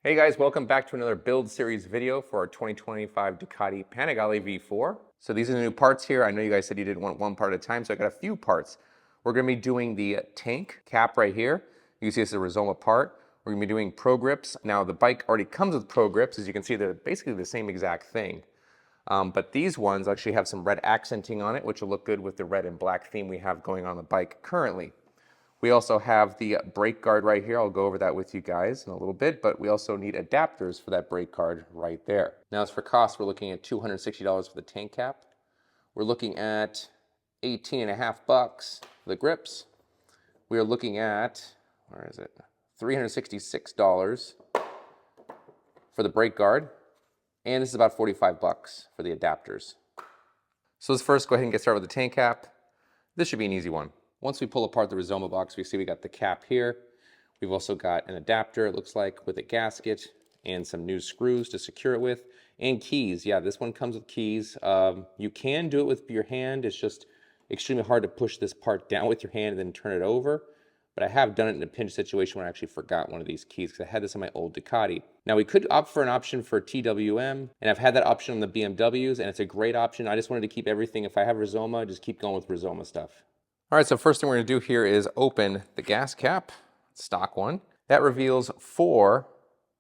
Hey guys, welcome back to another build series video for our 2025 Ducati Panigale V4. So these are the new parts here. I know you guys said you didn't want one part at a time, so I got a few parts. We're gonna be doing the tank cap right here. You can see this is a Rizoma part. We're gonna be doing ProGrips. Now the bike already comes with ProGrips. As you can see, they're basically the same exact thing. But these ones actually have some red accenting on it, which will look good with the red and black theme we have going on the bike currently. We also have the brake guard right here. I'll go over that with you guys in a little bit, but we also need adapters for that brake guard right there. Now as for cost, we're looking at $260 for the tank cap. We're looking at 18.5 bucks for the grips. We are looking at, where is it? $366 for the brake guard. And this is about 45 bucks for the adapters. So let's first go ahead and get started with the tank cap. This should be an easy one. Once we pull apart the Rizoma box, we see we got the cap here. We've also got an adapter, it looks like, with a gasket and some new screws to secure it with, and keys. Yeah, this one comes with keys. You can do it with your hand. It's just extremely hard to push this part down with your hand and then turn it over. But I have done it in a pinch situation where I actually forgot one of these keys because I had this on my old Ducati. Now we could opt for an option for TWM, and I've had that option on the BMWs, and it's a great option. I just wanted to keep everything. If I have Rizoma, just keep going with Rizoma stuff. All right, so first thing we're gonna do here is open the gas cap, stock one. That reveals four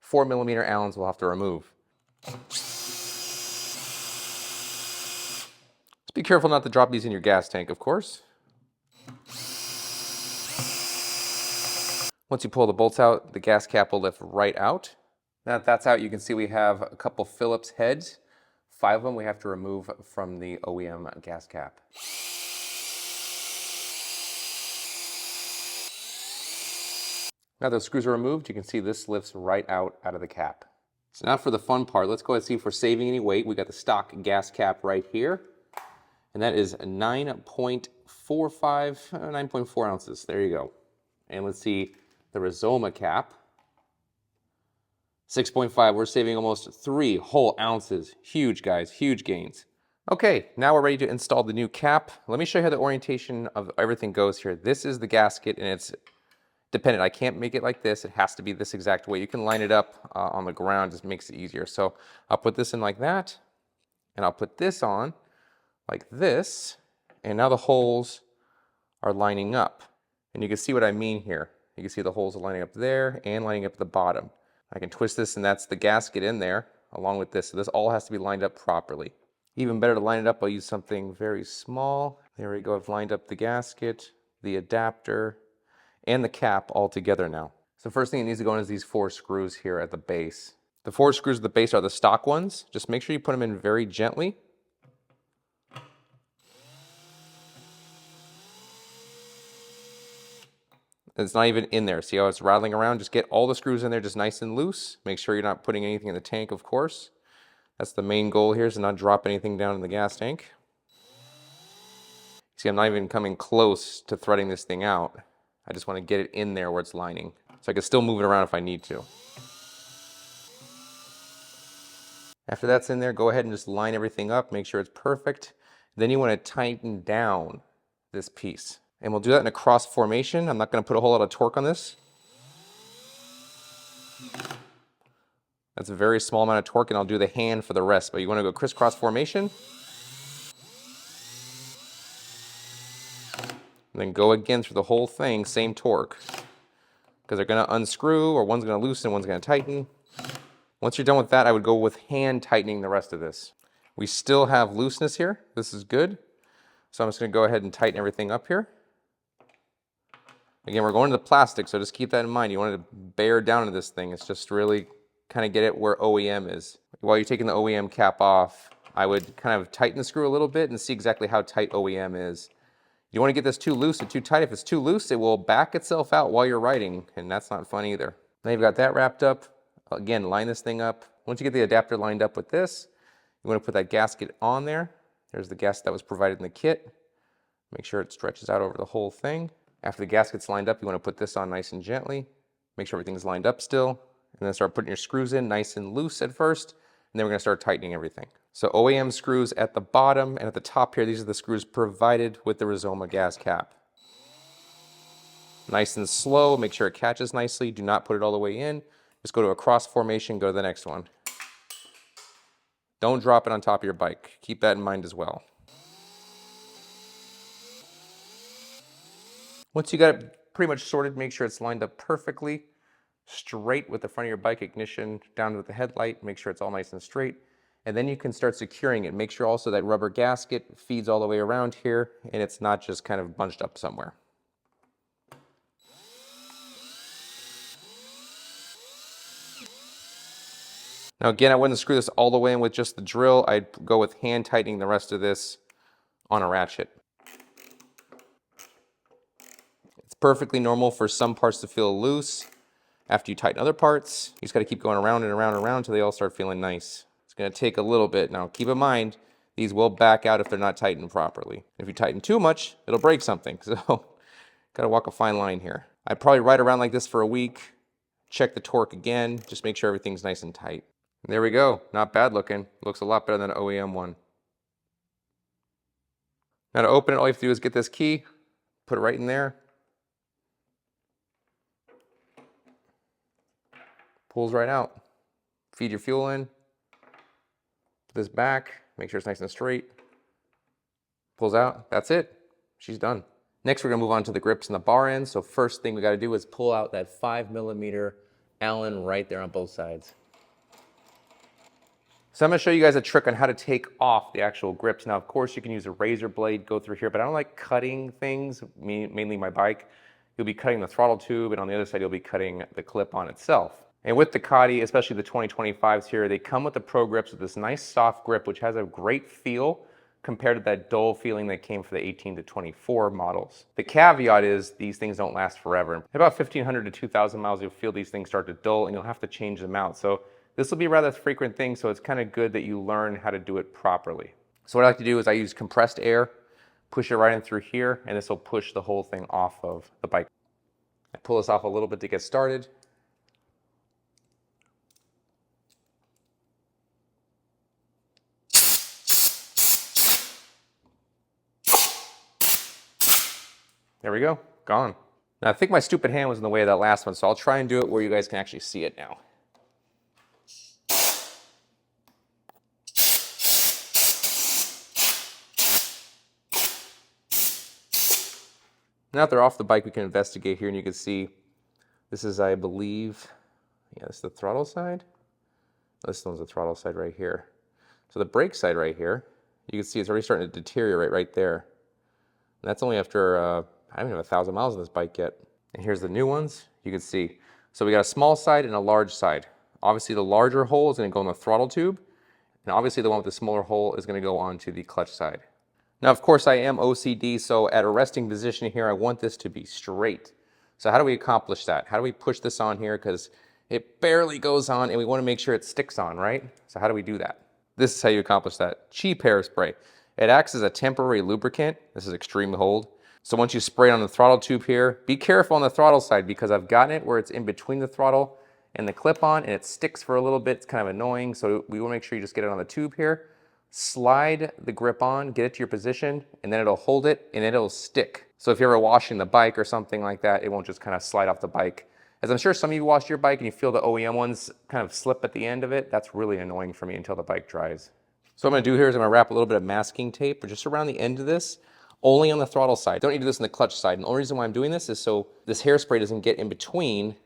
4mm Allens we'll have to remove. Just be careful not to drop these in your gas tank, of course. Once you pull the bolts out, the gas cap will lift right out. Now that that's out, you can see we have a couple Phillips heads. 5 of them we have to remove from the OEM gas cap. Now those screws are removed, you can see this lifts right out of the cap. So now for the fun part, let's go ahead and see if we're saving any weight. We got the stock gas cap right here, and that is 9.4 ounces. There you go. And let's see the Rizoma cap, 6.5. We're saving almost 3 whole ounces. Huge, guys, huge gains. Okay, now we're ready to install the new cap. Let me show you how the orientation of everything goes here. This is the gasket, and it's dependent. I can't make it like this. It has to be this exact way. You can line it up on the ground, just makes it easier. So I'll put this in like that, and I'll put this on like this, and now the holes are lining up. And you can see what I mean here. You can see the holes are lining up there and lining up at the bottom. I can twist this, and that's the gasket in there along with this. So this all has to be lined up properly. Even better to line it up, I'll use something very small. There we go. I've lined up the gasket, the adapter, and the cap all together now. So first thing that needs to go in is these 4 screws here at the base. The 4 screws at the base are the stock ones. Just make sure you put them in very gently. It's not even in there. See how it's rattling around? Just get all the screws in there just nice and loose. Make sure you're not putting anything in the tank, of course. That's the main goal here, is to not drop anything down in the gas tank. See, I'm not even coming close to threading this thing out. I just want to get it in there where it's lining. So I can still move it around if I need to. After that's in there, go ahead and just line everything up, make sure it's perfect. Then you want to tighten down this piece. And we'll do that in a cross formation. I'm not going to put a whole lot of torque on this. That's a very small amount of torque, and I'll do the hand for the rest. But you want to go crisscross formation. And then go again through the whole thing, same torque. Because they're going to unscrew, or one's going to loosen, one's going to tighten. Once you're done with that, I would go with hand tightening the rest of this. We still have looseness here. This is good. So I'm just going to go ahead and tighten everything up here. Again, we're going to the plastic, so just keep that in mind. You want to bear down into this thing. It's just really kind of get it where OEM is. While you're taking the OEM cap off, I would kind of tighten the screw a little bit and see exactly how tight OEM is. You don't want to get this too loose or too tight. If it's too loose, it will back itself out while you're riding, and that's not fun either. Now you've got that wrapped up. Again, line this thing up. Once you get the adapter lined up with this, you want to put that gasket on there. There's the gasket that was provided in the kit. Make sure it stretches out over the whole thing. After the gasket's lined up, you want to put this on nice and gently. Make sure everything's lined up still. And then start putting your screws in nice and loose at first. And then we're going to start tightening everything. So OEM screws at the bottom, and at the top here, these are the screws provided with the Rizoma gas cap. Nice and slow, make sure it catches nicely. Do not put it all the way in. Just go to a cross formation, go to the next one. Don't drop it on top of your bike. Keep that in mind as well. Once you got it pretty much sorted, make sure it's lined up perfectly, straight with the front of your bike, ignition down to the headlight, make sure it's all nice and straight. And then you can start securing it. Make sure also that rubber gasket feeds all the way around here and it's not just kind of bunched up somewhere. Now again, I wouldn't screw this all the way in with just the drill. I'd go with hand tightening the rest of this on a ratchet. It's perfectly normal for some parts to feel loose after you tighten other parts. You just got to keep going around and around and around until they all start feeling nice. It's going to take a little bit. Now keep in mind, these will back out if they're not tightened properly. If you tighten too much, it'll break something. So got to walk a fine line here. I'd probably ride around like this for a week, check the torque again, just make sure everything's nice and tight. And there we go. Not bad looking. Looks a lot better than an OEM one. Now to open it, all you have to do is get this key, put it right in there. Pulls right out. Feed your fuel in. Put this back. Make sure it's nice and straight. Pulls out. That's it. She's done. Next, we're going to move on to the grips and the bar ends. So first thing we got to do is pull out that 5mm Allen right there on both sides. So I'm going to show you guys a trick on how to take off the actual grips. Now, of course, you can use a razor blade, go through here, but I don't like cutting things, mainly my bike. You'll be cutting the throttle tube, and on the other side, you'll be cutting the clip on itself. And with Ducati, especially the 2025s here, they come with the Pro Grips with this nice soft grip, which has a great feel compared to that dull feeling that came for the 18 to 24 models. The caveat is these things don't last forever. At about 1,500 to 2,000 miles, you'll feel these things start to dull and you'll have to change them out. So this will be a rather frequent thing, so it's kind of good that you learn how to do it properly. So what I like to do is I use compressed air, push it right in through here, and this will push the whole thing off of the bike. I pull this off a little bit to get started. There we go, gone. Now I think my stupid hand was in the way of that last one, so I'll try and do it where you guys can actually see it now. Now that they're off the bike, we can investigate here and you can see this is, I believe, yeah, this is the throttle side. This one's the throttle side right here. So the brake side right here, you can see it's already starting to deteriorate right there. And that's only after, I haven't even have 1,000 miles on this bike yet. And here's the new ones, you can see. So we got a small side and a large side. Obviously the larger hole is gonna go in the throttle tube, and obviously the one with the smaller hole is gonna go onto the clutch side. Now, of course, I am OCD, so at a resting position here, I want this to be straight. So how do we accomplish that? How do we push this on here? Because it barely goes on, and we want to make sure it sticks on, right? So how do we do that? This is how you accomplish that. Cheap hairspray. It acts as a temporary lubricant. This is extreme cold. So once you spray it on the throttle tube here, be careful on the throttle side because I've gotten it where it's in between the throttle and the clip-on, and it sticks for a little bit. It's kind of annoying, so we want to make sure you just get it on the tube here. Slide the grip on, get it to your position, and then it'll hold it and it'll stick. So if you're ever washing the bike or something like that, it won't just kind of slide off the bike. As I'm sure some of you washed your bike and you feel the OEM ones kind of slip at the end of it, that's really annoying for me until the bike dries. So what I'm gonna do here is I'm gonna wrap a little bit of masking tape just around the end of this, only on the throttle side. Don't need to do this in the clutch side. And the only reason why I'm doing this is so this hairspray doesn't get in between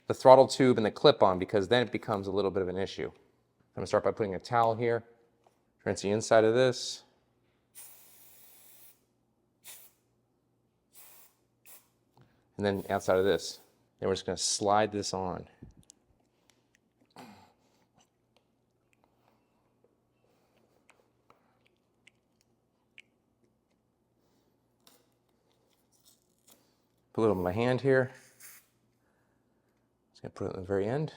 the throttle tube and the clip-on, because then it becomes a little bit of an issue. I'm gonna start by putting a towel here, rinse the inside of this. And then outside of this. Then we're just gonna slide this on. Put a little in my hand here. Just gonna put it at the very end.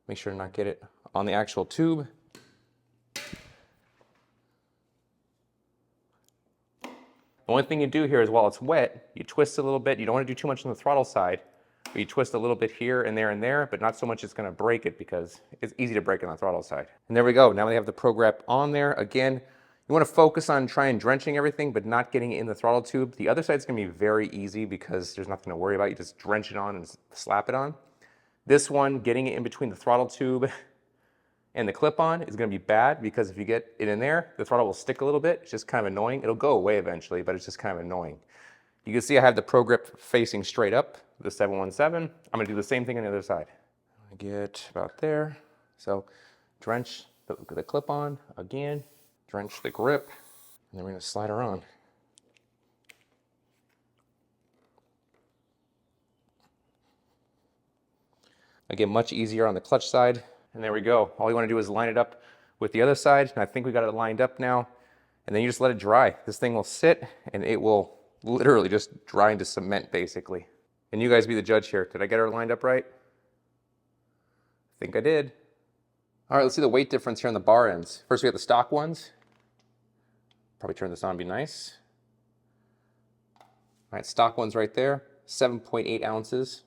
Make sure to not get it on the actual tube. The only thing you do here is while it's wet, you twist it a little bit. You don't want to do too much on the throttle side, but you twist a little bit here and there, but not so much it's going to break it because it's easy to break it on the throttle side. And there we go. Now we have the ProGrip on there. Again, You want to focus on trying drenching everything, but not getting it in the throttle tube. The other side's going to be very easy because there's nothing to worry about. You just drench it on and slap it on. This one, getting it in between the throttle tube and the clip-on is going to be bad because if you get it in there, the throttle will stick a little bit. It's just kind of annoying. It'll go away eventually, but it's just kind of annoying. You can see I have the ProGrip facing straight up, the 717. I'm going to do the same thing on the other side. I get about there. So drench the clip-on again. Drench the grip, and then we're going to slide her on. Again, much easier on the clutch side. And there we go. All you want to do is line it up with the other side. And I think we got it lined up now. And then you just let it dry. This thing will sit and it will literally just dry into cement basically. And you guys be the judge here. Did I get her lined up right? I think I did. All right, let's see the weight difference here on the bar ends. First we got the stock ones. Probably turn this on, be nice. All right, stock one's right there, 7.8 ounces.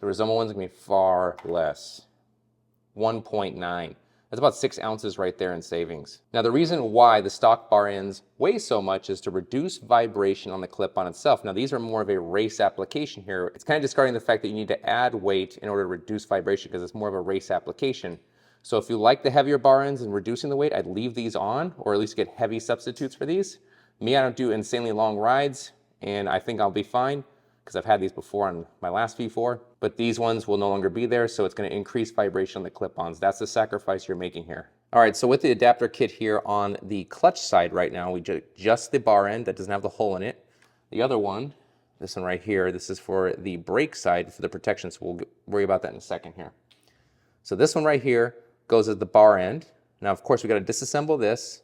The Rizoma one's gonna be far less, 1.9. That's about 6 ounces right there in savings. Now the reason why the stock bar ends weigh so much is to reduce vibration on the clip-on itself. Now these are more of a race application here. It's kind of discarding the fact that you need to add weight in order to reduce vibration because it's more of a race application. So if you like the heavier bar ends and reducing the weight, I'd leave these on or at least get heavy substitutes for these. Me, I don't do insanely long rides and I think I'll be fine because I've had these before on my last V4, but these ones will no longer be there, so it's going to increase vibration on the clip-ons. That's the sacrifice you're making here. All right, so with the adapter kit here on the clutch side right now, we just the bar end that doesn't have the hole in it. The other one, this one right here, this is for the brake side for the protection, so we'll worry about that in a second here. So this one right here goes at the bar end. Now, of course, we got to disassemble this,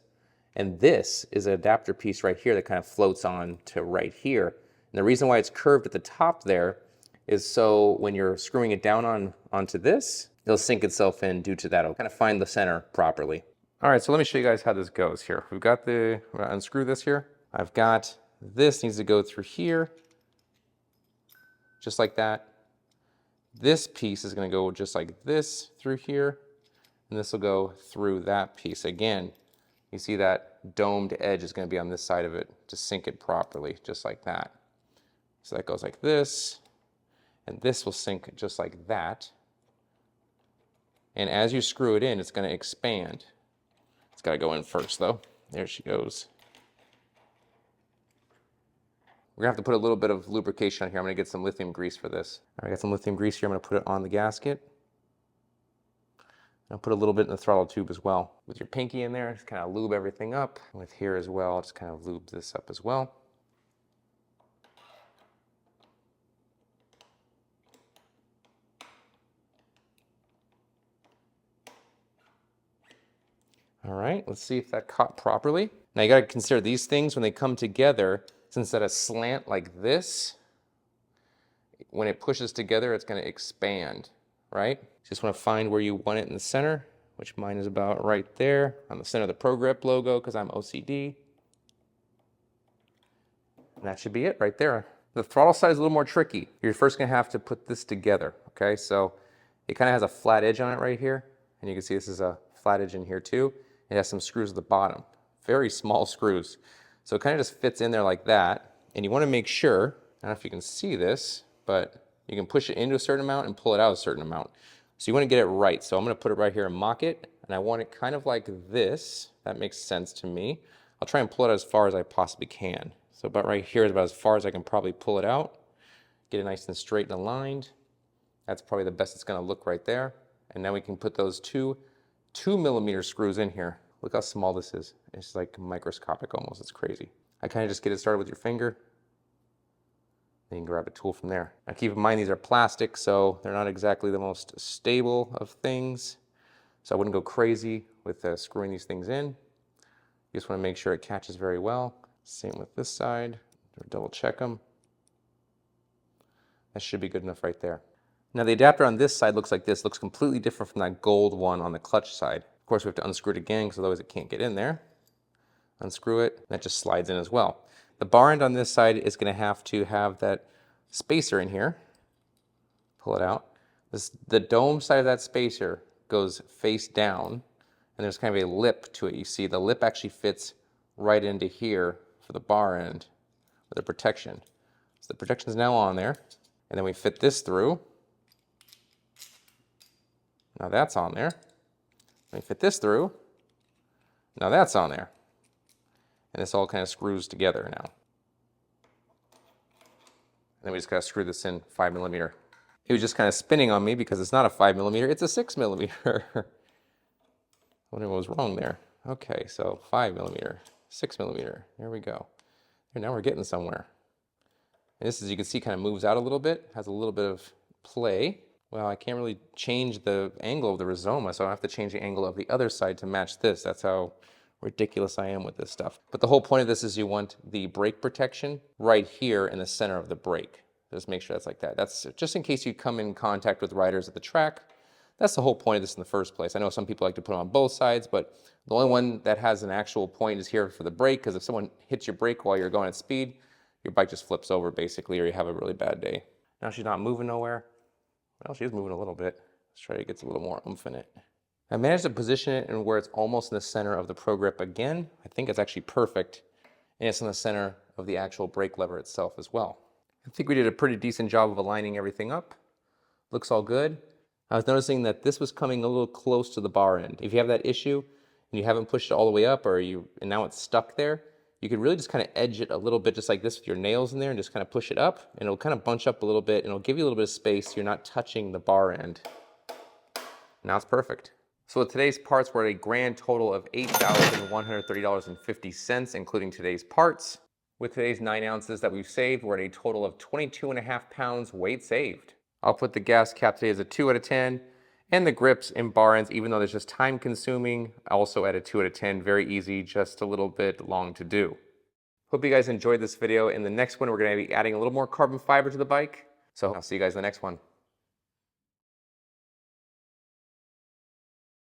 and this is an adapter piece right here that kind of floats on to right here. And the reason why it's curved at the top there is so when you're screwing it down onto this, it'll sink itself in due to that. It'll kind of find the center properly. All right, so let me show you guys how this goes here. We're gonna unscrew this here. I've got this needs to go through here, just like that. This piece is gonna go just like this through here. And this will go through that piece. Again, you see that domed edge is going to be on this side of it to sink it properly, just like that. So that goes like this, and this will sink just like that. And as you screw it in, it's going to expand. It's got to go in first, though. There she goes. We're going to have to put a little bit of lubrication on here. I'm going to get some lithium grease for this. All right, I got some lithium grease here. I'm going to put it on the gasket. I'll put a little bit in the throttle tube as well. With your pinky in there, just kind of lube everything up. And with here as well, just kind of lube this up as well. All right, let's see if that caught properly. Now you got to consider these things when they come together, since at a slant like this, when it pushes together, it's going to expand, right? Just want to find where you want it in the center, which mine is about right there on the center of the ProGrip logo because I'm OCD. And that should be it right there. The throttle side is a little more tricky. You're first going to have to put this together, okay? So it kind of has a flat edge on it right here. And you can see this is a flat edge in here too. It has some screws at the bottom, very small screws. So it kind of just fits in there like that. And you want to make sure, I don't know if you can see this, but you can push it into a certain amount and pull it out a certain amount. So you want to get it right. So I'm going to put it right here and mock it. And I want it kind of like this. That makes sense to me. I'll try and pull it as far as I possibly can. So about right here is about as far as I can probably pull it out. Get it nice and straight and aligned. That's probably the best it's going to look right there. And now we can put those two 2mm screws in here. Look how small this is. It's like microscopic almost. It's crazy. I kind of just get it started with your finger. Then you can grab a tool from there. Now keep in mind these are plastic, so they're not exactly the most stable of things. So I wouldn't go crazy with screwing these things in. You just want to make sure it catches very well. Same with this side. Double check them. That should be good enough right there. Now the adapter on this side looks like this. Looks completely different from that gold one on the clutch side. Of course we have to unscrew it again because otherwise it can't get in there. Unscrew it, and that just slides in as well. The bar end on this side is going to have that spacer in here. Pull it out. The dome side of that spacer goes face down, and there's kind of a lip to it. You see the lip actually fits right into here for the bar end with the protection. So the protection is now on there, and then we fit this through. Now that's on there. We fit this through. Now that's on there. And this all kind of screws together now. And then we just gotta screw this in 5mm. It was just kind of spinning on me because it's not a 5mm, it's a 6mm. I wonder what was wrong there. Okay, so 5mm, 6mm, there we go. And now we're getting somewhere. And this, as you can see, kind of moves out a little bit, has a little bit of play. Well, I can't really change the angle of the Rizoma, so I have to change the angle of the other side to match this. That's how ridiculous I am with this stuff. But the whole point of this is you want the brake protection right here in the center of the brake. Just make sure that's like that. That's just in case you come in contact with riders at the track. That's the whole point of this in the first place. I know some people like to put them on both sides, but the only one that has an actual point is here for the brake, because if someone hits your brake while you're going at speed, your bike just flips over basically, or you have a really bad day. Now she's not moving nowhere. Well, she's moving a little bit. Let's try to get a little more oomph in it. I managed to position it in where it's almost in the center of the ProGrip again. I think it's actually perfect. And it's in the center of the actual brake lever itself as well. I think we did a pretty decent job of aligning everything up. Looks all good. I was noticing that this was coming a little close to the bar end. If you have that issue and you haven't pushed it all the way up, and now it's stuck there, you could really just kind of edge it a little bit just like this with your nails in there and just kind of push it up, and it'll kind of bunch up a little bit and it'll give you a little bit of space so you're not touching the bar end. Now it's perfect. So with today's parts, we're at a grand total of $8,130.50, including today's parts. With today's 9 ounces that we've saved, we're at a total of 22.5 pounds weight saved. I'll put the gas cap today as a 2 out of 10, and the grips and bar ends, even though there's just time consuming, also at a 2 out of 10, very easy, just a little bit long to do. Hope you guys enjoyed this video. In the next one, we're gonna be adding a little more carbon fiber to the bike. So I'll see you guys in the next one.